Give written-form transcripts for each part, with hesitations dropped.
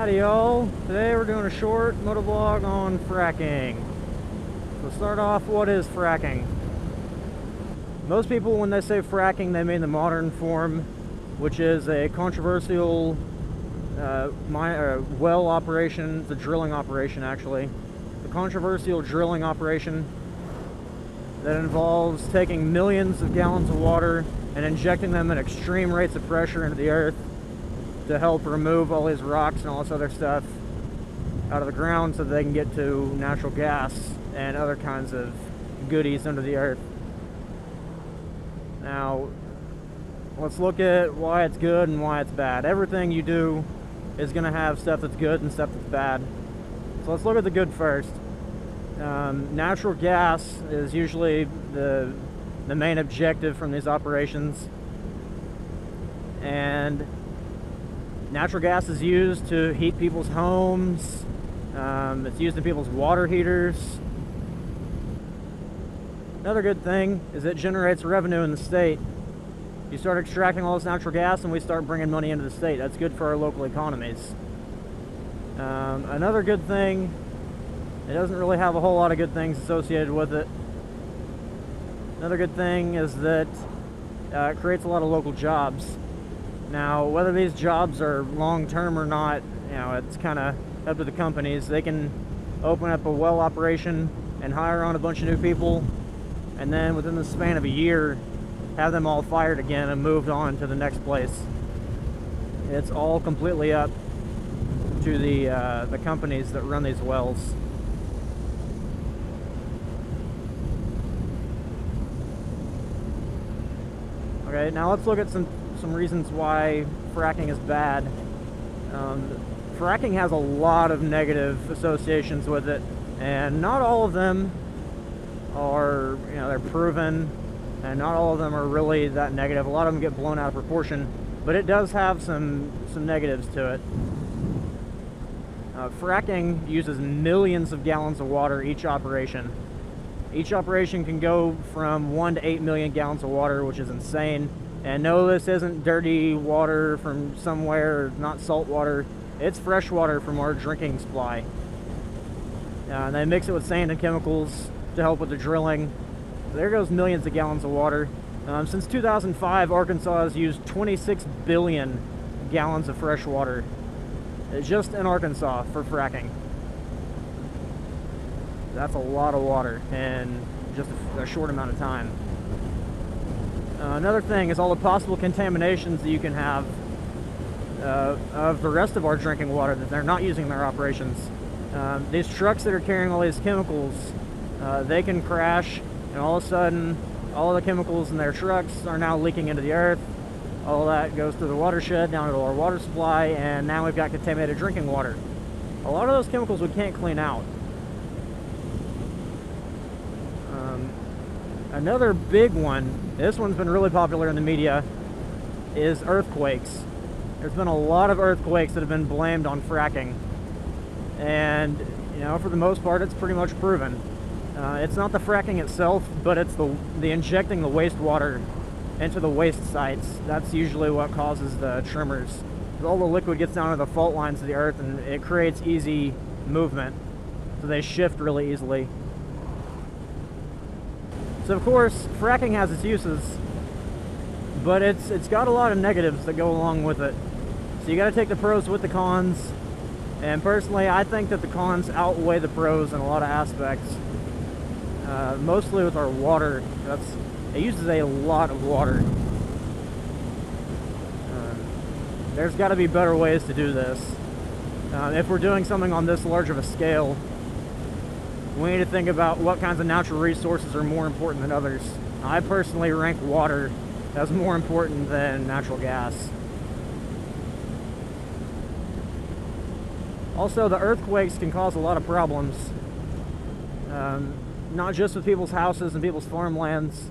Howdy y'all, today we're doing a short motovlog on fracking. So start off, what is fracking? Most people when they say fracking they mean the modern form, which is a controversial well operation. It's a drilling operation actually. A controversial drilling operation that involves taking millions of gallons of water and injecting them at extreme rates of pressure into the earth to help remove all these rocks and all this other stuff out of the ground so they can get to natural gas and other kinds of goodies under the earth. Now, let's look at why it's good and why it's bad. Everything you do is going to have stuff that's good and stuff that's bad. So let's look at the good first. Natural gas is usually the main objective from these operations, and natural gas is used to heat people's homes. It's used in people's water heaters. Another good thing is it generates revenue in the state. You start extracting all this natural gas and we start bringing money into the state. That's good for our local economies. Another good thing, it doesn't really have a whole lot of good things associated with it. Another good thing is that it creates a lot of local jobs. Now, whether these jobs are long-term or not, you know, it's kind of up to the companies. They can open up a well operation and hire on a bunch of new people, and then within the span of a year, have them all fired again and moved on to the next place. It's all completely up to the companies that run these wells. Okay, now let's look at some reasons why fracking is bad. Fracking has a lot of negative associations with it, and not all of them are, you know, they're proven, and not all of them are really that negative. A lot of them get blown out of proportion, but it does have some negatives to it. Fracking uses millions of gallons of water each operation. Each operation can go from 1 to 8 million gallons of water, which is insane. And no, this isn't dirty water from somewhere, not salt water. It's fresh water from our drinking supply. And they mix it with sand and chemicals to help with the drilling. There goes millions of gallons of water. Since 2005, Arkansas has used 26 billion gallons of fresh water just in Arkansas for fracking. That's a lot of water in just a short amount of time. Another thing is all the possible contaminations that you can have of the rest of our drinking water that they're not using in their operations. These trucks that are carrying all these chemicals, they can crash, and all of a sudden all the chemicals in their trucks are now leaking into the earth. All that goes through the watershed down into our water supply, and now we've got contaminated drinking water. A lot of those chemicals we can't clean out. Another big one, this one's been really popular in the media, is earthquakes. There's been a lot of earthquakes that have been blamed on fracking. And, you know, for the most part, it's pretty much proven. It's not the fracking itself, but it's the injecting the wastewater into the waste sites. That's usually what causes the tremors. All the liquid gets down to the fault lines of the earth, and it creates easy movement. So they shift really easily. So of course, fracking has its uses, but it's got a lot of negatives that go along with it. So you got to take the pros with the cons, and personally I think that the cons outweigh the pros in a lot of aspects. Mostly with our water. It uses a lot of water. There's got to be better ways to do this. If we're doing something on this large of a scale, we need to think about what kinds of natural resources are more important than others. I personally rank water as more important than natural gas. Also, the earthquakes can cause a lot of problems. Not just with people's houses and people's farmlands,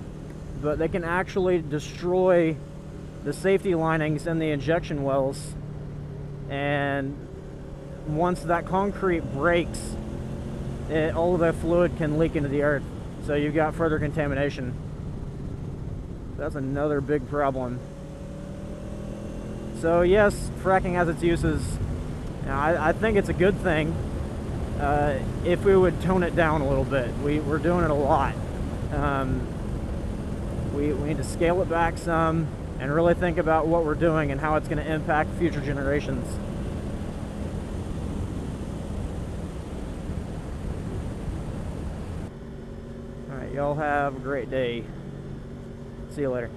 but they can actually destroy the safety linings in the injection wells. And once that concrete breaks, all of that fluid can leak into the earth, so you've got further contamination. That's another big problem. So yes, fracking has its uses, Now, I think it's a good thing if we would tone it down a little bit. We're doing it a lot. We need to scale it back some and really think about what we're doing and how it's going to impact future generations. All right, y'all have a great day. See you later.